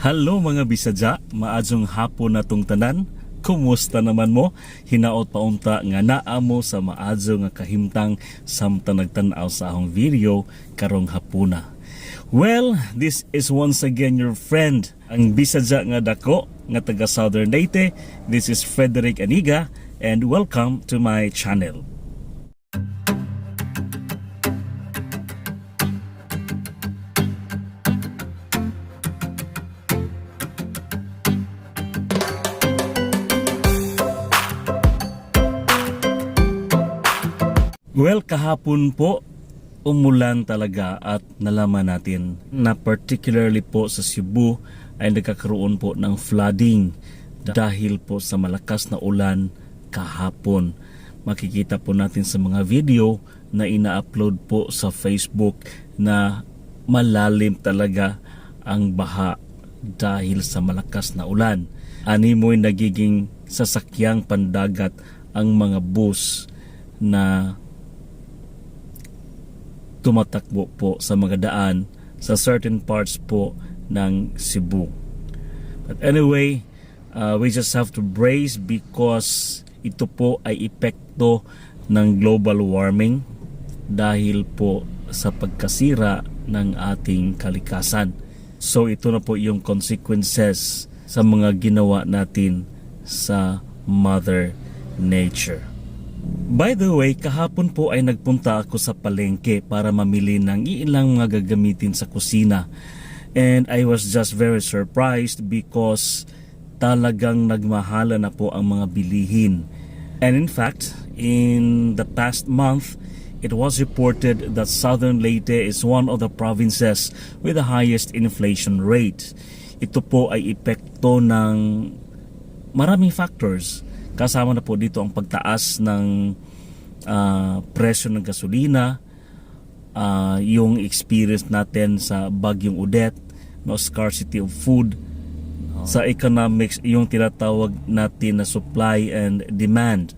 Hello mga bisadya, maadjong hapon na tong tanan. Kumusta naman mo? Hinaot paunta nga naa mo sa maadjo nga kahimtang samtang nagtan-aw sa akong video karong hapuna. Well, this is once again your friend, ang bisadya nga dako nga taga Southern Leyte. This is Frederick Aniga and welcome to my channel. Well, kahapon po, umulan talaga at nalaman natin na particularly po sa Cebu ay nagkakaroon po ng flooding dahil po sa malakas na ulan kahapon. Makikita po natin sa mga video na ina-upload po sa Facebook na malalim talaga ang baha dahil sa malakas na ulan. Animoy nagiging sasakyang pandagat ang mga bus na tumatakbo po sa mga daan sa certain parts po ng Cebu. But anyway, we just have to brace because ito po ay epekto ng global warming dahil po sa pagkasira ng ating kalikasan. So ito na po yung consequences sa mga ginawa natin sa Mother Nature. By the way, kahapon po ay nagpunta ako sa palengke para mamili ng ilang mga gagamitin sa kusina. And I was just very surprised because talagang nagmahala na po ang mga bilihin. And in fact, in the past month, it was reported that Southern Leyte is one of the provinces with the highest inflation rate. Ito po ay epekto ng maraming factors. Kasama na po dito ang pagtaas ng presyo ng gasolina, yung experience natin sa Bagyong Odette, no, scarcity of food, sa economics, yung tinatawag natin na supply and demand.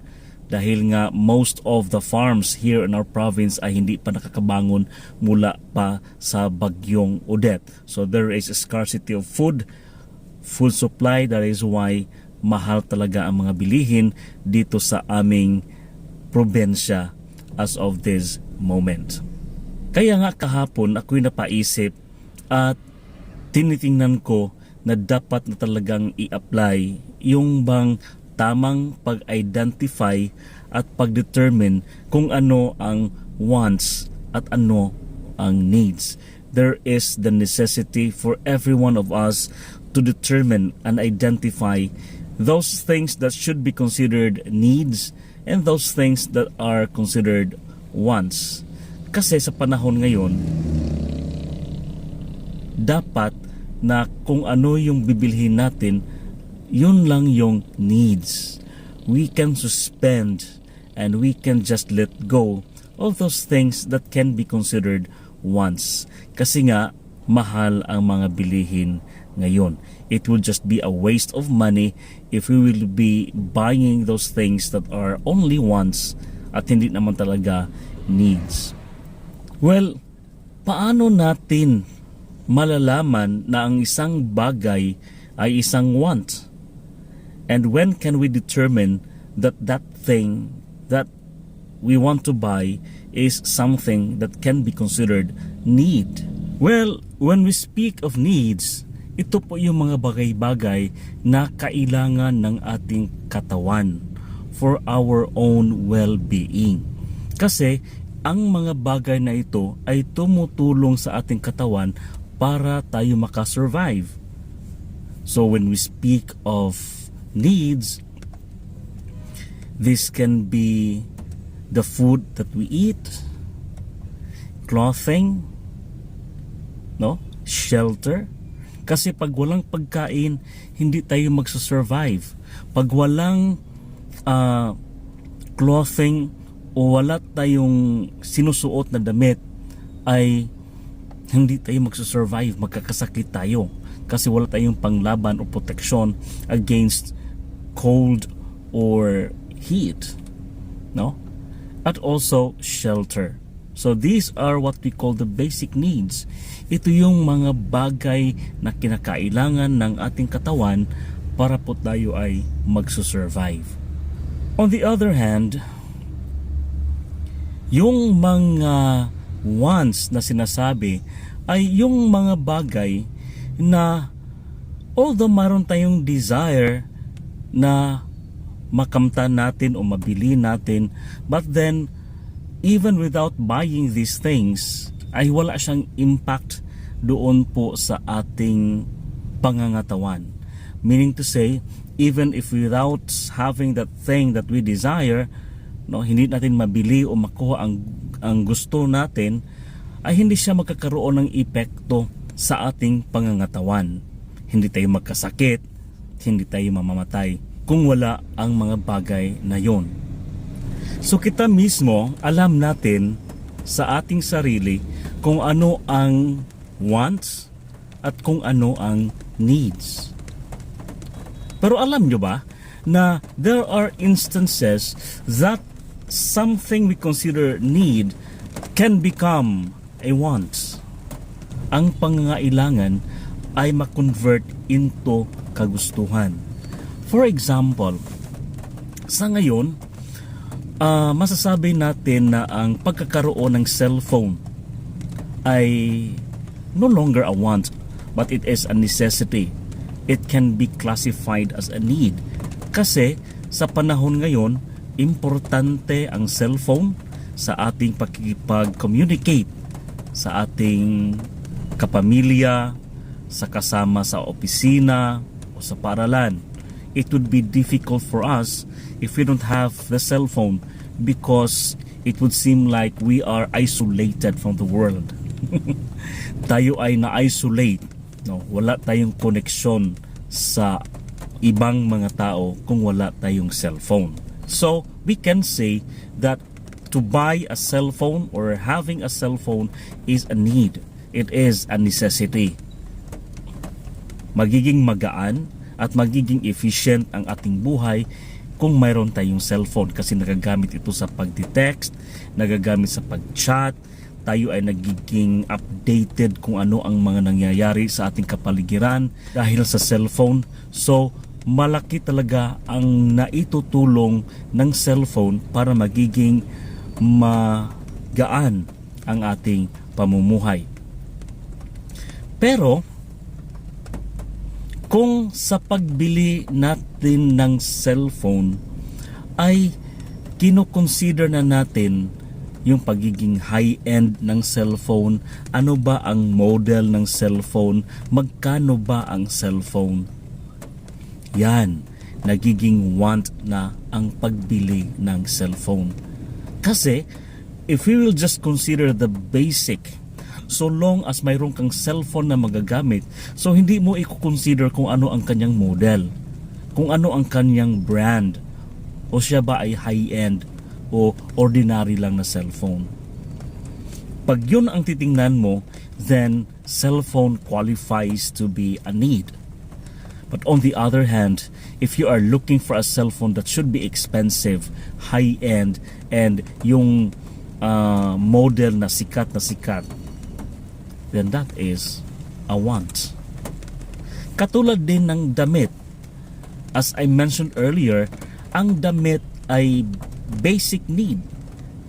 Dahil nga most of the farms here in our province ay hindi pa nakakabangon mula pa sa Bagyong Odette. So there is a scarcity of food supply. That is why mahal talaga ang mga bilihin dito sa aming probensya as of this moment. Kaya nga kahapon ako'y napaisip at tinitingnan ko na dapat na talagang i-apply yung bang tamang pag-identify at pag-determine kung ano ang wants at ano ang needs. There is the necessity for every one of us to determine and identify those things that should be considered needs and those things that are considered wants. Kasi sa panahon ngayon, dapat na kung ano yung bibilhin natin, yun lang yung needs. We can suspend and we can just let go of those things that can be considered wants. Kasi nga, mahal ang mga bilihin ngayon. It will just be a waste of money if we will be buying those things that are only wants at hindi naman talaga needs. Well, paano natin malalaman na ang isang bagay ay isang want? And when can we determine that that thing that we want to buy is something that can be considered need? Well, when we speak of needs, ito po yung mga bagay-bagay na kailangan ng ating katawan for our own well-being. Kasi ang mga bagay na ito ay tumutulong sa ating katawan para tayo makasurvive. So when we speak of needs, this can be the food that we eat, clothing, no, shelter. Kasi pag walang pagkain, hindi tayo magsusurvive. Pag walang clothing o wala tayong sinusuot na damit, ay hindi tayo magsusurvive, magkakasakit tayo. Kasi wala tayong panglaban o protection against cold or heat. No? At also shelter. So these are what we call the basic needs. Ito yung mga bagay na kinakailangan ng ating katawan para po tayo ay magsusurvive. On the other hand, yung mga wants na sinasabi ay yung mga bagay na although mayroon tayong desire na makamtan natin o mabili natin, but then even without buying these things ay wala siyang impact doon po sa ating pangangatawan. Meaning to say, even if without having that thing that we desire, no, hindi natin mabili o makuha ang gusto natin, ay hindi siya magkakaroon ng epekto sa ating pangangatawan. Hindi tayo magkasakit, hindi tayo mamamatay kung wala ang mga bagay na yon. So kita mismo, alam natin sa ating sarili kung ano ang wants at kung ano ang needs. Pero alam nyo ba na there are instances that something we consider need can become a want. Ang pangangailangan ay ma-convert into kagustuhan. For example, sa ngayon, masasabi natin na ang pagkakaroon ng cellphone ay no longer a want, but it is a necessity. It can be classified as a need. Kasi sa panahon ngayon, importante ang cellphone sa ating pakikipag-communicate sa ating kapamilya, sa kasama sa opisina o sa paaralan. It would be difficult for us if we don't have the cell phone because it would seem like we are isolated from the world. Tayo ay na-isolate, no? Wala tayong connection sa ibang mga tao kung wala tayong cellphone. So, we can say that to buy a cell phone or having a cell phone is a need. It is a necessity. Magiging magaan at magiging efficient ang ating buhay kung mayroon tayong cellphone kasi nagagamit ito sa pag-text, nagagamit sa pag-chat, tayo ay nagiging updated kung ano ang mga nangyayari sa ating kapaligiran dahil sa cellphone. So, malaki talaga ang naitutulong ng cellphone para magiging magaan ang ating pamumuhay. Pero, kung sa pagbili natin ng cellphone ay kinoconsider na natin yung pagiging high-end ng cellphone, ano ba ang model ng cellphone, magkano ba ang cellphone, yan, nagiging want na ang pagbili ng cellphone. Kasi, if we will just consider the basic, so long as mayroon kang cellphone na magagamit, so hindi mo i-consider kung ano ang kanyang model, kung ano ang kanyang brand, o siya ba ay high-end o ordinary lang na cellphone. Pag yun ang titingnan mo, then cellphone qualifies to be a need. But on the other hand, if you are looking for a cellphone that should be expensive, high-end, and yung model na sikat, then that is a want. Katulad din ng damit. As I mentioned earlier, ang damit ay basic need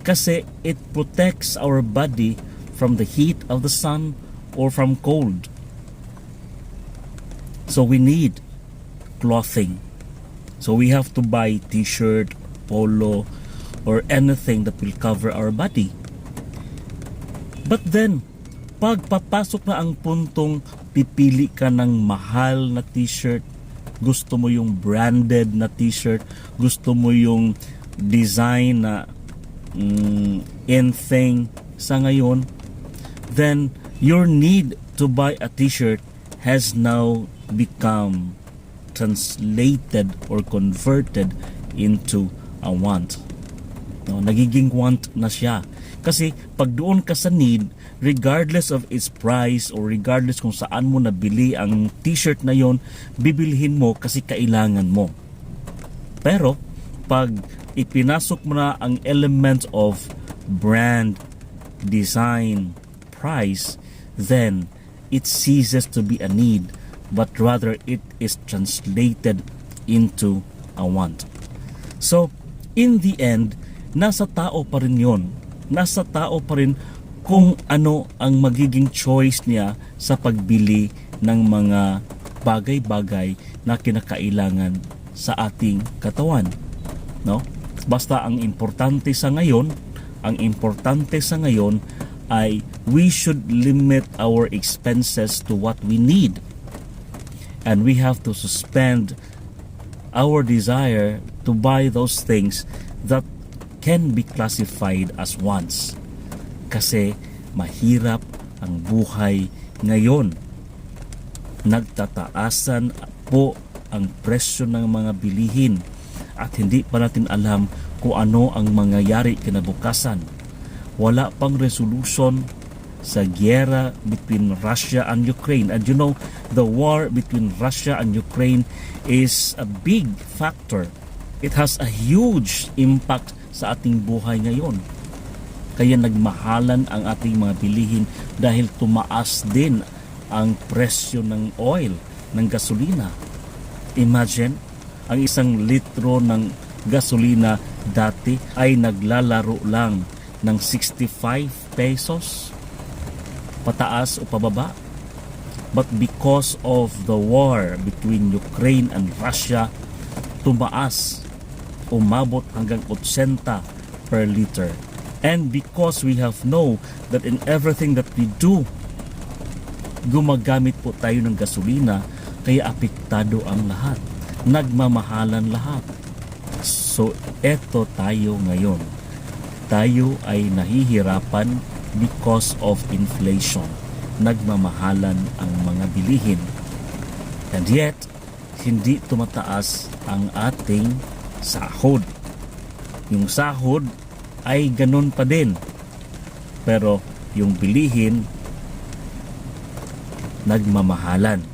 kasi it protects our body from the heat of the sun or from cold. So we need clothing. So we have to buy t-shirt, polo, or anything that will cover our body. But then, pag papasok na ang puntong pipili ka ng mahal na t-shirt, gusto mo yung branded na t-shirt, gusto mo yung design na in thing sa ngayon, then your need to buy a t-shirt has now become translated or converted into a want. No, nagiging want na siya. Kasi pag doon ka sa need, regardless of its price or regardless kung saan mo nabili ang t-shirt na yon, bibilhin mo kasi kailangan mo. Pero pag ipinasok mo na ang element of brand design, price, then it ceases to be a need, but rather it is translated into a want. So, in the end, nasa tao pa rin yun. Nasa tao pa rin kung ano ang magiging choice niya sa pagbili ng mga bagay-bagay na kinakailangan sa ating katawan. No? Basta ang importante sa ngayon ay we should limit our expenses to what we need. And we have to suspend our desire to buy those things that can be classified as wants. Kasi mahirap ang buhay ngayon. Nagtataasan po ang presyo ng mga bilihin at hindi pa natin alam kung ano ang mangyayari kinabukasan. Wala pang resolution sa giyera between Russia and Ukraine. And you know, the war between Russia and Ukraine is a big factor. It has a huge impact sa ating buhay ngayon. Kaya nagmahalan ang ating mga bilihin dahil tumaas din ang presyo ng oil, ng gasolina. Imagine, ang 1 litro ng gasolina dati ay naglalaro lang ng 65 pesos pataas o pababa. But because of the war between Ukraine and Russia, tumaas, umabot hanggang 80 per liter. And because we have know that in everything that we do, gumagamit po tayo ng gasolina, kaya apektado ang lahat. Nagmamahalan lahat. So, eto tayo ngayon. Tayo ay nahihirapan because of inflation. Nagmamahalan ang mga bilihin. And yet, hindi tumataas ang ating sahod. Yung sahod ay ganun pa din. Pero yung bilihin, nagmamahalan.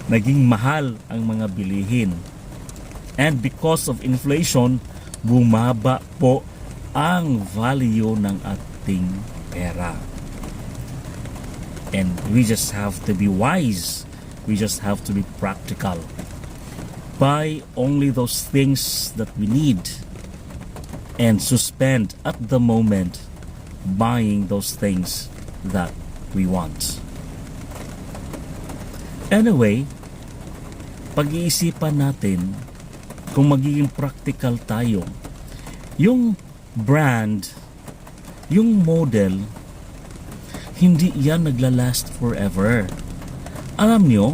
Naging mahal ang mga bilihin. And because of inflation, bumaba po ang value ng ating pera. And we just have to be wise. We just have to be practical. Buy only those things that we need and suspend at the moment buying those things that we want. Anyway, pag-iisipan natin kung magiging practical tayo. Yung brand, yung model, hindi yan naglalast forever. Alam nyo,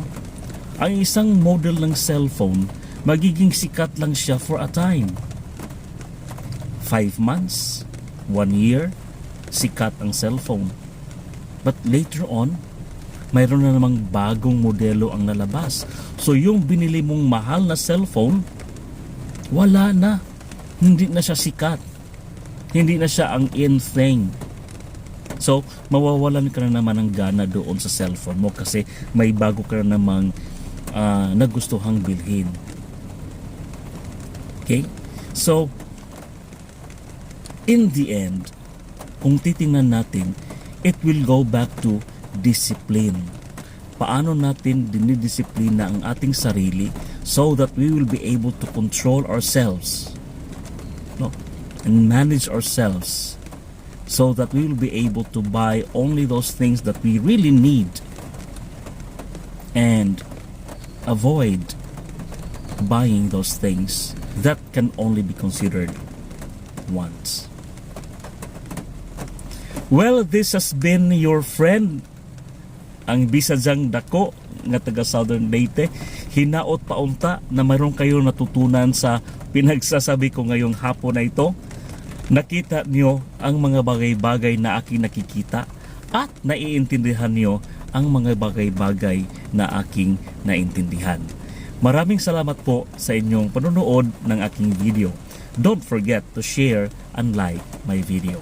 ang isang model ng cellphone, magiging sikat lang siya for a time. 5 months, 1 year, sikat ang cellphone. But later on, mayroon na namang bagong modelo ang nalabas. So yung binili mong mahal na cellphone, wala na. Hindi na siya sikat. Hindi na siya ang in thing. So mawawalan ka na naman ng gana doon sa cellphone mo kasi may bago ka na namang nagustuhang bilhin. Okay? So in the end, kung titingnan natin, it will go back to discipline. Paano natin dinidisiplina ang ating sarili so that we will be able to control ourselves, no? And manage ourselves so that we will be able to buy only those things that we really need and avoid buying those things that can only be considered wants. Well, this has been your friend, ang Bisadyang Dako nga taga Southern Leyte. Hinaot paunta na mayroon kayo natutunan sa pinagsasabi ko ngayong hapon na ito. Nakita niyo ang mga bagay-bagay na aking nakikita at naiintindihan niyo ang mga bagay-bagay na aking naintindihan. Maraming salamat po sa inyong panonood ng aking video. Don't forget to share and like my video.